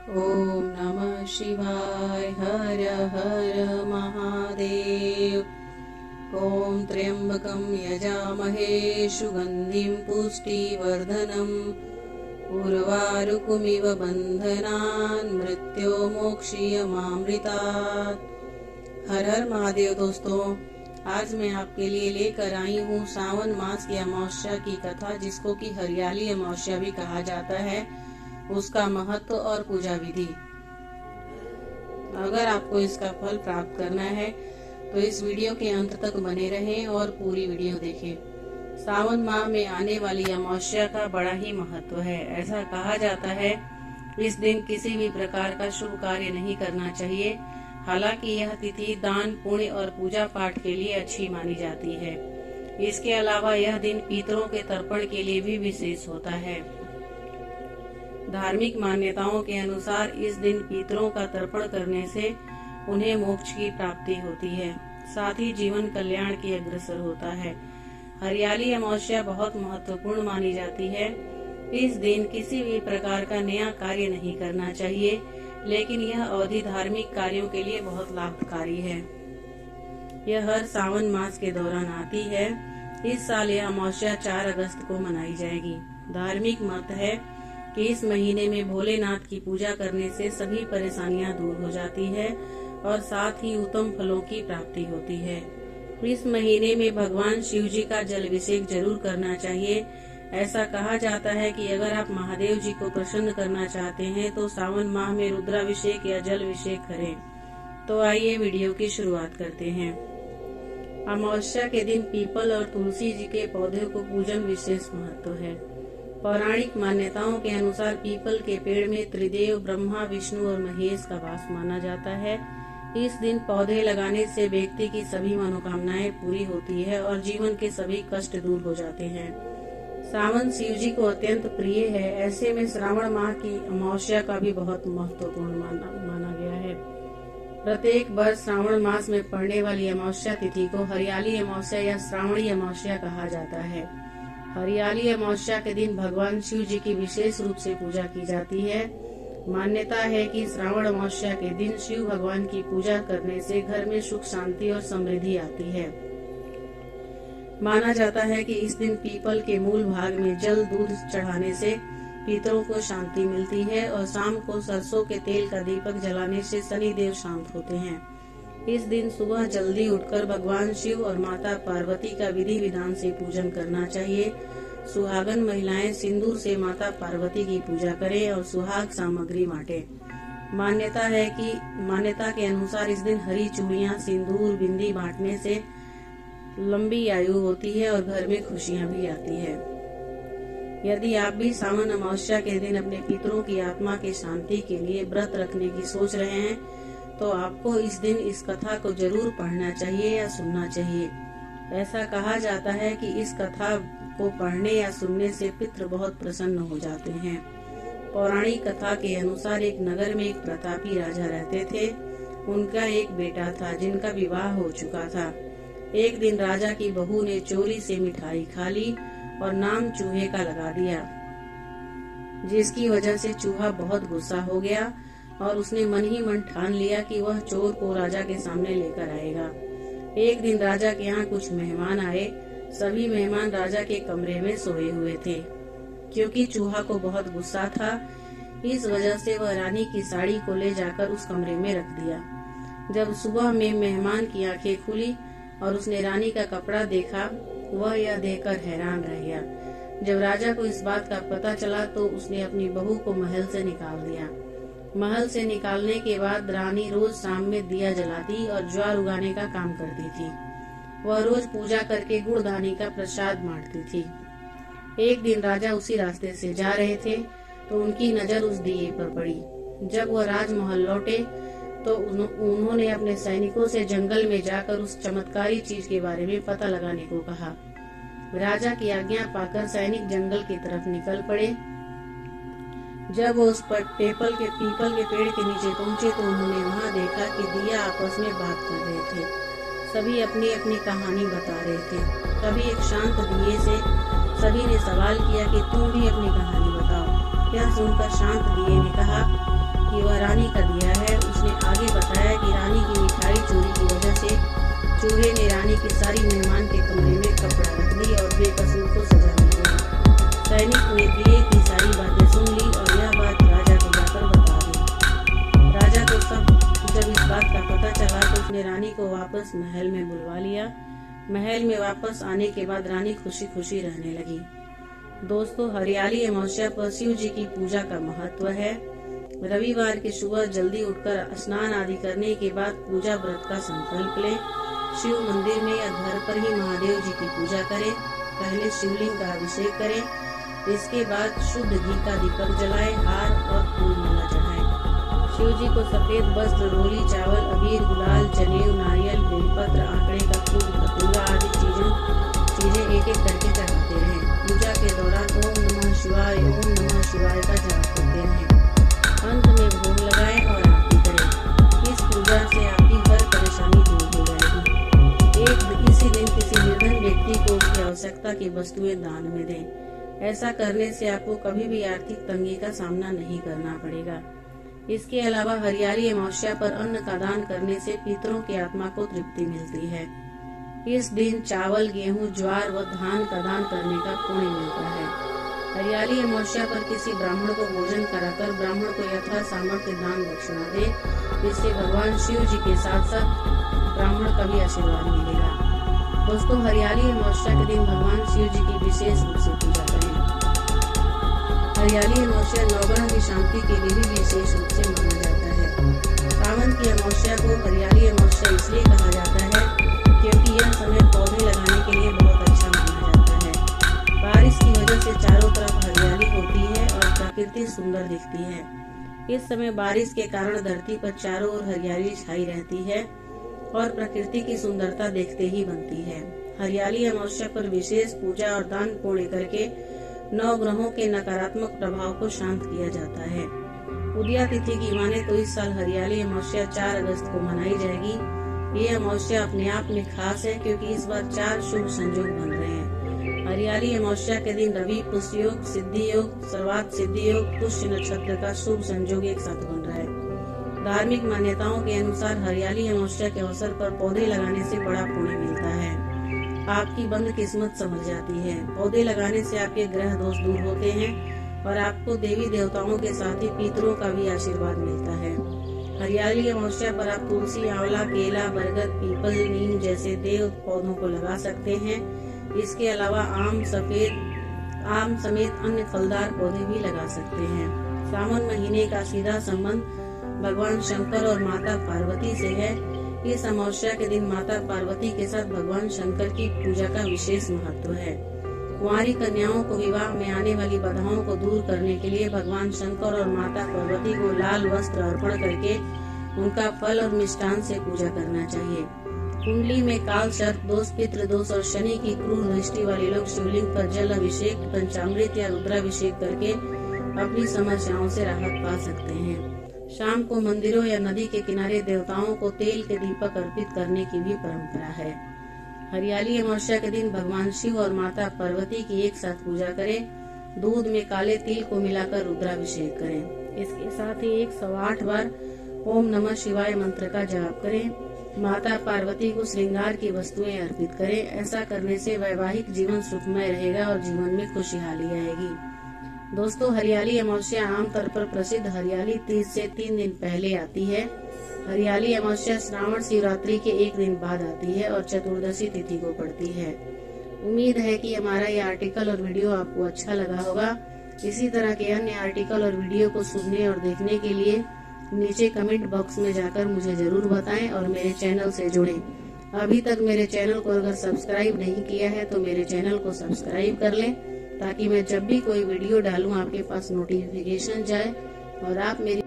ओम नमः शिवाय। हर हर महादेव। ओम त्र्यंबकं यजामहे सुगंधिं पुष्टिवर्धनम् उर्वारुकमिव बंधनान् मृत्योर्मोक्षयमामृतात्। हर हर महादेव। दोस्तों, आज मैं आपके लिए लेकर आई हूँ सावन मास की अमावस्या की कथा, जिसको कि हरियाली अमावस्या भी कहा जाता है, उसका महत्व और पूजा विधि। अगर आपको इसका फल प्राप्त करना है तो इस वीडियो के अंत तक बने रहें और पूरी वीडियो देखें। सावन माह में आने वाली अमावस्या का बड़ा ही महत्व है। ऐसा कहा जाता है इस दिन किसी भी प्रकार का शुभ कार्य नहीं करना चाहिए। हालांकि यह तिथि दान, पुण्य और पूजा पाठ के लिए अच्छी मानी जाती है। इसके अलावा यह दिन पितरों के तर्पण के लिए भी विशेष होता है। धार्मिक मान्यताओं के अनुसार इस दिन पितरों का तर्पण करने से उन्हें मोक्ष की प्राप्ति होती है, साथ ही जीवन कल्याण की अग्रसर होता है। हरियाली अमावस्या बहुत महत्वपूर्ण मानी जाती है। इस दिन किसी भी प्रकार का नया कार्य नहीं करना चाहिए, लेकिन यह अवधि धार्मिक कार्यों के लिए बहुत लाभकारी है। यह हर सावन मास के दौरान आती है। इस साल यह अमावस्या 4 अगस्त को मनाई जाएगी। धार्मिक मत है कि इस महीने में भोलेनाथ की पूजा करने से सभी परेशानियां दूर हो जाती है और साथ ही उत्तम फलों की प्राप्ति होती है। इस महीने में भगवान शिव जी का जलाभिषेक जरूर करना चाहिए। ऐसा कहा जाता है कि अगर आप महादेव जी को प्रसन्न करना चाहते हैं तो सावन माह में रुद्राभिषेक या जलाभिषेक करें। तो आइए वीडियो की शुरुआत करते हैं। अमावस्या के दिन पीपल और तुलसी जी के पौधे को पूजन विशेष महत्व है। पौराणिक मान्यताओं के अनुसार पीपल के पेड़ में त्रिदेव ब्रह्मा, विष्णु और महेश का वास माना जाता है। इस दिन पौधे लगाने से व्यक्ति की सभी मनोकामनाएं पूरी होती है और जीवन के सभी कष्ट दूर हो जाते हैं। सावन शिव जी को अत्यंत प्रिय है। ऐसे में श्रावण माह की अमावस्या का भी बहुत महत्वपूर्ण माना गया है। प्रत्येक वर्ष श्रावण मास में पड़ने वाली अमावस्या तिथि को हरियाली अमावस्या या श्रावणी अमावस्या कहा जाता है। हरियाली अमावस्या के दिन भगवान शिव जी की विशेष रूप से पूजा की जाती है। मान्यता है कि श्रावण अमावस्या के दिन शिव भगवान की पूजा करने से घर में सुख, शांति और समृद्धि आती है। माना जाता है कि इस दिन पीपल के मूल भाग में जल, दूध चढ़ाने से पितरों को शांति मिलती है और शाम को सरसों के तेल का दीपक जलाने से शनिदेव शांत होते हैं। इस दिन सुबह जल्दी उठकर भगवान शिव और माता पार्वती का विधि विधान से पूजन करना चाहिए। सुहागन महिलाएं सिंदूर से माता पार्वती की पूजा करें और सुहाग सामग्री बांटें। मान्यता के अनुसार इस दिन हरी चूड़ियां, सिंदूर, बिंदी बांटने से लंबी आयु होती है और घर में खुशियां भी आती है। यदि आप भी सावन अमावस्या के दिन अपने पितरों की आत्मा की शांति के लिए व्रत रखने की सोच रहे हैं तो आपको इस दिन इस कथा को जरूर पढ़ना चाहिए या सुनना चाहिए। ऐसा कहा जाता है कि इस कथा को पढ़ने या सुनने से पितृ बहुत प्रसन्न हो जाते हैं। पौराणिक कथा के अनुसार एक नगर में एक प्रतापी राजा रहते थे। उनका एक बेटा था जिनका विवाह हो चुका था। एक दिन राजा की बहू ने चोरी से मिठाई खा ली और नाम चूहे का लगा दिया, जिसकी वजह से चूहा बहुत गुस्सा हो गया और उसने मन ही मन ठान लिया कि वह चोर को राजा के सामने लेकर आएगा। एक दिन राजा के यहाँ कुछ मेहमान आए। सभी मेहमान राजा के कमरे में सोए हुए थे। क्योंकि चूहा को बहुत गुस्सा था, इस वजह से वह रानी की साड़ी को ले जाकर उस कमरे में रख दिया। जब सुबह में मेहमान की आंखें खुली और उसने रानी का कपड़ा देखा, वह यह देखकर हैरान रह गया। जब राजा को इस बात का पता चला तो उसने अपनी बहू को महल से निकाल दिया। महल से निकालने के बाद रानी रोज शाम में दिया जलाती और ज्वार उगाने का काम करती थी। वह रोज पूजा करके गुड़दानी का प्रसाद बांटती थी। एक दिन राजा उसी रास्ते से जा रहे थे तो उनकी नजर उस दिए पर पड़ी। जब वह राजमहल लौटे तो उन्होंने अपने सैनिकों से जंगल में जाकर उस चमत्कारी चीज के बारे में पता लगाने को कहा। राजा की आज्ञा पाकर सैनिक जंगल की तरफ निकल पड़े। जब वो उस पीपल के पेड़ के नीचे पहुंचे तो उन्होंने वहां देखा कि दिया आपस में बात कर रहे थे। सभी अपनी अपनी कहानी बता रहे थे। तभी एक शांत दिए से सभी ने सवाल किया कि तुम भी अपनी कहानी बताओ। यह सुनकर शांत दिए ने कहा, कि वह रानी का दिया है। उसने आगे बताया कि रानी की मिठाई चोरी की वजह से चूहे ने रानी की सारी मेहमान के कमरे में कपड़ा रख दी और बेकसूर को सजा मिल गई। सैनिक ने दिए की सारी बातें सुन ली और यह बात राजा को जाकर बता दी। राजा को जब इस बात का पता चला तो उसने रानी को वापस महल में बुलवा लिया। महल में वापस आने के बाद रानी खुशी खुशी रहने लगी। दोस्तों, हरियाली अमावस्या पर शिव जी की पूजा का महत्व है। रविवार की सुबह जल्दी उठकर स्नान आदि करने के बाद पूजा व्रत का संकल्प लें। शिव मंदिर में या घर पर ही महादेव जी की पूजा करें। पहले शिवलिंग का अभिषेक करें, इसके बाद शुद्ध घी का दीपक जलाएं, हार और फूल माला चढ़ाएं। शिव जी को सफेद वस्त्र, रोली, चावल, अबीर, गुलाल, जनेऊ, नारियल, बेलपत्र, आंकड़े का फूल, धतूरा आदि चीजें एक एक करके चढ़ाते रहें। पूजा के दौरान ओम नमः शिवाय का जाप करते रहें। अंत में भोग लगाएं और आरती करें। इस पूजा से आपकी हर परेशानी दूर हो जाएगी। इसी दिन किसी निर्धन व्यक्ति को उसकी आवश्यकता की वस्तुएं दान में दें। ऐसा करने से आपको कभी भी आर्थिक तंगी का सामना नहीं करना पड़ेगा। इसके अलावा हरियाली अमावस्या पर अन्न का दान करने से पितरों की आत्मा को तृप्ति मिलती है। इस दिन चावल, गेहूं, ज्वार व धान का दान करने का पुण्य मिलता है। हरियाली अमावस्या पर किसी ब्राह्मण को भोजन कराकर ब्राह्मण को यथा सामर्थ्य दान दक्षिणा दे। इससे भगवान शिव जी के साथ साथ ब्राह्मण का भी आशीर्वाद मिलेगा। दोस्तों, हरियाली अमावस्या के दिन भगवान शिव जी की विशेष रूप से पूजा करें। हरियाली अमावस्या नवग्रह की शांति के लिए भी विशेष रूप से माना जाता है। सावन की अमावस्या को हरियाली अमावस्या इसलिए कहा जाता है क्योंकि यह समय पौधे लगाने के लिए बहुत अच्छा माना जाता है। बारिश की वजह से चारों तरफ हरियाली होती है और प्रकृति सुंदर दिखती है। इस समय बारिश के कारण धरती पर चारों ओर हरियाली छाई रहती है और प्रकृति की सुंदरता देखते ही बनती है। हरियाली अमावस्या पर विशेष पूजा और दान पुण्य करके 9 ग्रहों के नकारात्मक प्रभाव को शांत किया जाता है। उदया तिथि की माने तो इस साल हरियाली अमावस्या 4 अगस्त को मनाई जाएगी। ये अमावस्या अपने आप में खास है क्योंकि इस बार 4 शुभ संयोग बन रहे हैं। हरियाली अमावस्या के दिन रवि पुष्य योग, सिद्धि योग, सर्वात सिद्धि योग, पुष्य नक्षत्र का शुभ संयोग एक साथ बन रहा है। धार्मिक मान्यताओं के अनुसार हरियाली अमावस्या के अवसर पर पौधे लगाने से बड़ा पुण्य मिलता है। आपकी बंद किस्मत संभल जाती है। पौधे लगाने से आपके ग्रह दोष दूर होते हैं और आपको देवी देवताओं के साथ ही पितरों का भी आशीर्वाद मिलता है। हरियाली अमावस्या पर आप तुलसी, आंवला, केला, बरगद, पीपल, नीम जैसे देव पौधों को लगा सकते हैं। इसके अलावा आम समेत अन्य फलदार पौधे भी लगा सकते हैं। सावन महीने का सीधा संबंध भगवान शंकर और माता पार्वती से है। इस अमावस्या के दिन माता पार्वती के साथ भगवान शंकर की पूजा का विशेष महत्व है। कुंवारी कन्याओं को विवाह में आने वाली बाधाओं को दूर करने के लिए भगवान शंकर और माता पार्वती को लाल वस्त्र अर्पण करके उनका फल और मिष्टान से पूजा करना चाहिए। कुंडली में काल सर्प दोष, पितृ दोष और शनि की क्रूर दृष्टि वाले लोग शिवलिंग पर जल अभिषेक, पंचामृत या रुद्राभिषेक करके अपनी समस्याओं से राहत पा सकते हैं। शाम को मंदिरों या नदी के किनारे देवताओं को तेल के दीपक अर्पित करने की भी परंपरा है। हरियाली अमावस्या के दिन भगवान शिव और माता पार्वती की एक साथ पूजा करें। दूध में काले तिल को मिलाकर रुद्राभिषेक करें। इसके साथ ही 108 बार ओम नमः शिवाय मंत्र का जाप करें। माता पार्वती को श्रृंगार की वस्तुएं अर्पित करें। ऐसा करने से वैवाहिक जीवन सुखमय रहेगा और जीवन में खुशहाली आएगी। दोस्तों, हरियाली अमावस्या आमतौर पर प्रसिद्ध हरियाली तीज से 3 दिन पहले आती है। हरियाली अमावस्या श्रावण शिवरात्रि के 1 दिन बाद आती है और चतुर्दशी तिथि को पड़ती है। उम्मीद है कि हमारा ये आर्टिकल और वीडियो आपको अच्छा लगा होगा। इसी तरह के अन्य आर्टिकल और वीडियो को सुनने और देखने के लिए नीचे कमेंट बॉक्स में जाकर मुझे जरूर बताएं और मेरे चैनल से जुड़ें। अभी तक मेरे चैनल को अगर सब्सक्राइब नहीं किया है तो मेरे चैनल को सब्सक्राइब कर लें ताकि मैं जब भी कोई वीडियो डालूं आपके पास नोटिफिकेशन जाए और आप मेरी